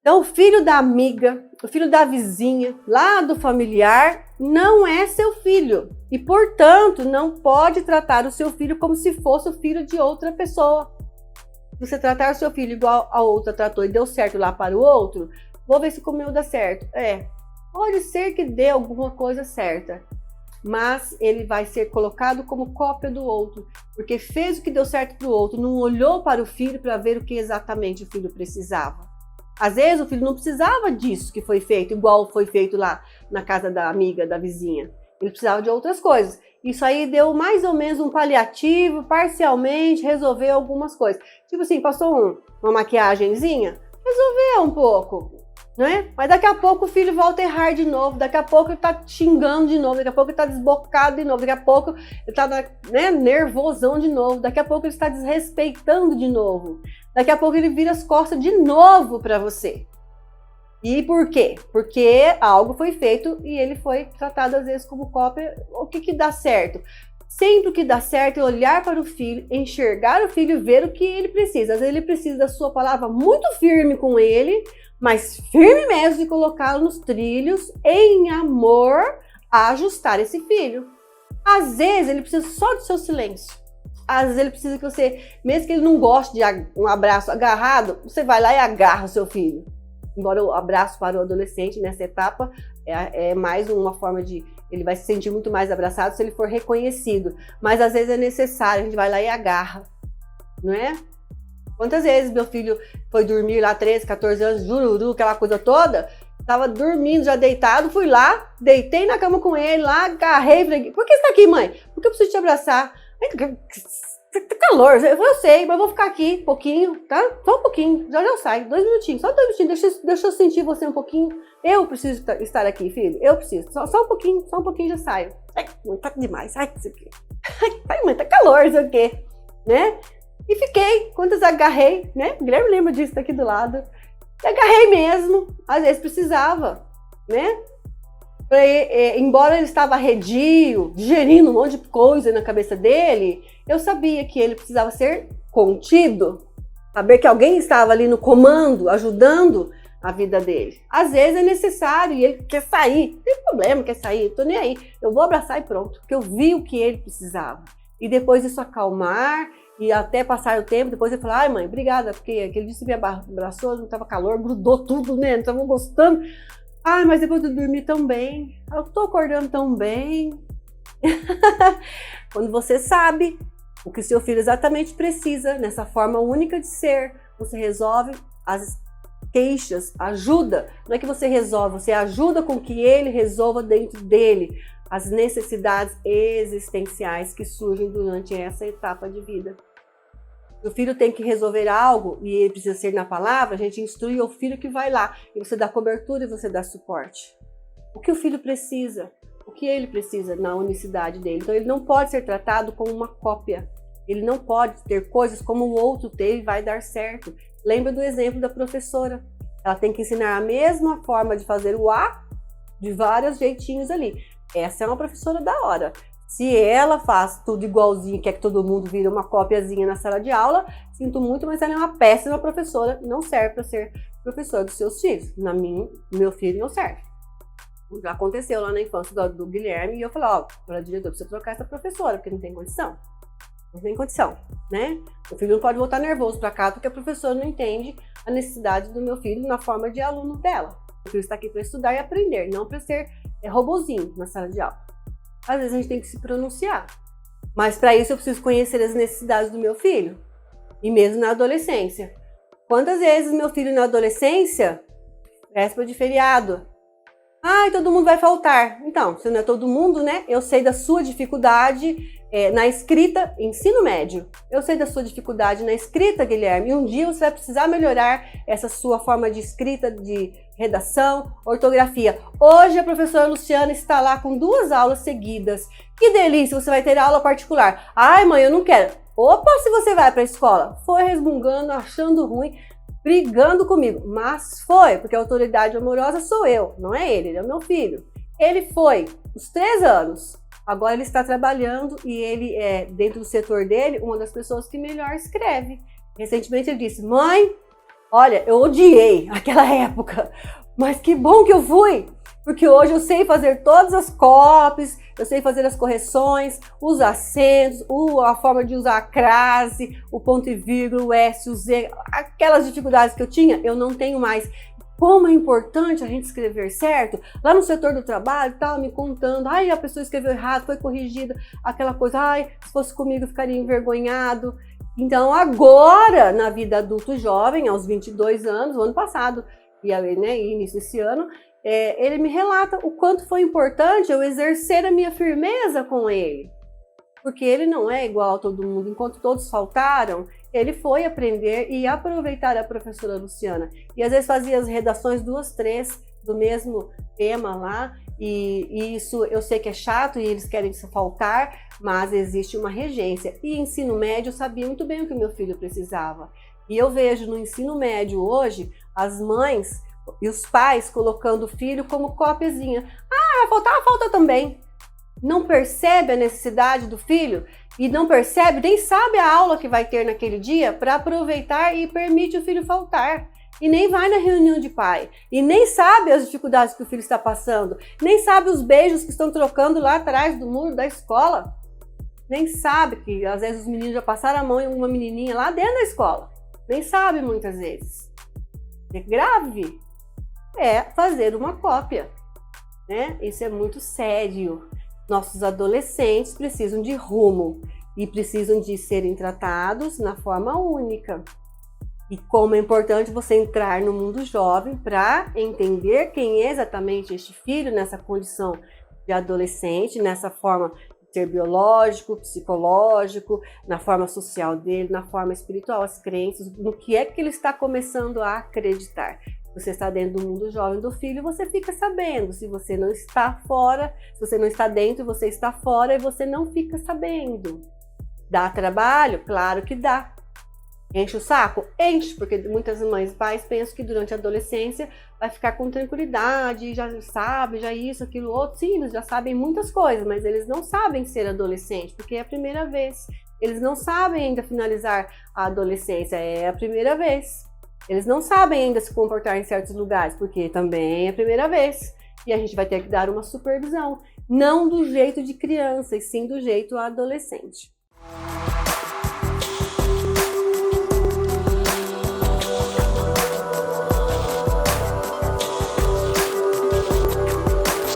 Então, o filho da amiga, o filho da vizinha, lá do familiar, não é seu filho. E, portanto, não pode tratar o seu filho como se fosse o filho de outra pessoa. Se você tratar o seu filho igual a outra tratou e deu certo lá para o outro, vou ver se com o meu dá certo. Pode ser que dê alguma coisa certa, mas ele vai ser colocado como cópia do outro, porque fez o que deu certo para o outro, não olhou para o filho para ver o que exatamente o filho precisava. Às vezes o filho não precisava disso que foi feito, igual foi feito lá na casa da amiga, da vizinha. Ele precisava de outras coisas. Isso aí deu mais ou menos um paliativo, parcialmente, resolveu algumas coisas. Tipo assim, passou uma maquiagenzinha, resolveu um pouco, né? Mas daqui a pouco o filho volta a errar de novo, daqui a pouco ele tá xingando de novo, daqui a pouco ele tá desbocado de novo, daqui a pouco ele tá nervosão de novo, daqui a pouco ele está desrespeitando de novo, daqui a pouco ele vira as costas de novo para você. E por quê? Porque algo foi feito e ele foi tratado às vezes como cópia. O que dá certo? Sempre o que dá certo é olhar para o filho, enxergar o filho e ver o que ele precisa. Às vezes ele precisa da sua palavra muito firme com ele, mas firme mesmo de colocá-lo nos trilhos, em amor, a ajustar esse filho. Às vezes ele precisa só do seu silêncio. Às vezes ele precisa que você, mesmo que ele não goste de um abraço agarrado, você vai lá e agarra o seu filho. Embora o abraço para o adolescente nessa etapa é mais uma forma de... Ele vai se sentir muito mais abraçado se ele for reconhecido. Mas às vezes é necessário, a gente vai lá e agarra, não é? Quantas vezes meu filho foi dormir lá, 13, 14 anos, jururu, aquela coisa toda, tava dormindo, já deitado, fui lá, deitei na cama com ele lá, agarrei, falei, por que você tá aqui, mãe? Porque eu preciso te abraçar. Tá calor, eu sei, mas eu vou ficar aqui um pouquinho, tá? Só um pouquinho, já eu saio, 2 minutinhos, só 2 minutinhos, deixa eu sentir você um pouquinho. Eu preciso estar aqui, filho, eu preciso, só um pouquinho já saio. Ai, mãe, tá demais, ai, isso aqui. Ai, mãe, tá calor, isso aqui, né? E fiquei, quantas agarrei, né? O Guilherme lembra disso, tá aqui do lado. E agarrei mesmo, às vezes precisava, né? Embora ele estava arredio, digerindo um monte de coisa na cabeça dele, eu sabia que ele precisava ser contido, saber que alguém estava ali no comando, ajudando a vida dele. Às vezes é necessário e ele quer sair, não tem problema, quer sair, tô nem aí, eu vou abraçar e pronto, porque eu vi o que ele precisava. E depois isso acalmar e até passar o tempo, depois ele falar, ai mãe, obrigada, porque aquele dia você me abraçou, não estava calor, grudou tudo, né, não estava gostando. Ai, mas depois eu dormi tão bem, eu tô acordando tão bem. Quando você sabe o que o seu filho exatamente precisa, nessa forma única de ser, você resolve as queixas, ajuda. Não é que você resolve, você ajuda com que ele resolva dentro dele as necessidades existenciais que surgem durante essa etapa de vida. O filho tem que resolver algo e ele precisa ser na palavra, a gente instrui o filho que vai lá. E você dá cobertura e você dá suporte. O que o filho precisa? O que ele precisa na unicidade dele? Então ele não pode ser tratado como uma cópia. Ele não pode ter coisas como o outro teve e vai dar certo. Lembra do exemplo da professora. Ela tem que ensinar a mesma forma de fazer o A de vários jeitinhos ali. Essa é uma professora da hora. Se ela faz tudo igualzinho, quer que todo mundo vire uma cópiazinha na sala de aula, sinto muito, mas ela é uma péssima professora, não serve para ser professora dos seus filhos. Meu filho não serve. Já aconteceu lá na infância do Guilherme e eu falei, ó, para a diretora, precisa trocar essa professora, porque não tem condição. Não tem condição, né? O filho não pode voltar nervoso para casa porque a professora não entende a necessidade do meu filho na forma de aluno dela. O filho está aqui para estudar e aprender, não para ser robozinho na sala de aula. Às vezes a gente tem que se pronunciar. Mas para isso eu preciso conhecer as necessidades do meu filho. E mesmo na adolescência. Quantas vezes meu filho na adolescência, véspera de feriado, ai, todo mundo vai faltar. Então, se não é todo mundo, né? Eu sei da sua dificuldade na escrita, ensino médio. Eu sei da sua dificuldade na escrita, Guilherme. E um dia você vai precisar melhorar essa sua forma de escrita, de redação, ortografia. Hoje a professora Luciana está lá com 2 aulas seguidas. Que delícia, você vai ter aula particular. Ai, mãe, eu não quero. Opa, se você vai para a escola. Foi resmungando, achando ruim, brigando comigo. Mas foi, porque a autoridade amorosa sou eu, não é ele é o meu filho. Ele foi os 3 anos. Agora ele está trabalhando e ele é, dentro do setor dele, uma das pessoas que melhor escreve. Recentemente ele disse, mãe, Olha, eu odiei aquela época, mas que bom que eu fui, porque hoje eu sei fazer todas as copies, eu sei fazer as correções, os acentos, a forma de usar a crase, o ponto e vírgula, o S, o Z, aquelas dificuldades que eu tinha, eu não tenho mais. Como é importante a gente escrever certo, lá no setor do trabalho, tava me contando, ai, a pessoa escreveu errado, foi corrigida, aquela coisa, ai, se fosse comigo eu ficaria envergonhado. Então agora, na vida adulto jovem, aos 22 anos, o ano passado, e início desse ano, ele me relata o quanto foi importante eu exercer a minha firmeza com ele. Porque ele não é igual a todo mundo, enquanto todos faltaram, ele foi aprender e aproveitar a professora Luciana. E às vezes fazia as redações 2, 3 do mesmo tema lá, e isso eu sei que é chato e eles querem se faltar, mas existe uma regência. E ensino médio eu sabia muito bem o que meu filho precisava. E eu vejo no ensino médio hoje as mães e os pais colocando o filho como cópiazinha. Ah, vai faltar, falta também. Não percebe a necessidade do filho e não percebe, nem sabe a aula que vai ter naquele dia para aproveitar e permite o filho faltar. E nem vai na reunião de pai, e nem sabe as dificuldades que o filho está passando, nem sabe os beijos que estão trocando lá atrás do muro da escola, nem sabe que às vezes os meninos já passaram a mão em uma menininha lá dentro da escola, nem sabe muitas vezes. É grave, é fazer uma cópia, né? Isso é muito sério. Nossos adolescentes precisam de rumo e precisam de serem tratados na forma única. E como é importante você entrar no mundo jovem para entender quem é exatamente este filho nessa condição de adolescente, nessa forma de ser biológico, psicológico, na forma social dele, na forma espiritual, as crenças, no que é que ele está começando a acreditar. Você está dentro do mundo jovem do filho, você fica sabendo. Se você não está fora, se você não está dentro, você está fora e você não fica sabendo. Dá trabalho? Claro que dá. Enche o saco? Enche, porque muitas mães e pais pensam que durante a adolescência vai ficar com tranquilidade, já sabe, já isso, aquilo, outro. Sim, eles já sabem muitas coisas, mas eles não sabem ser adolescente, porque é a primeira vez. Eles não sabem ainda finalizar a adolescência, é a primeira vez. Eles não sabem ainda se comportar em certos lugares, porque também é a primeira vez. E a gente vai ter que dar uma supervisão, não do jeito de criança, e sim do jeito adolescente.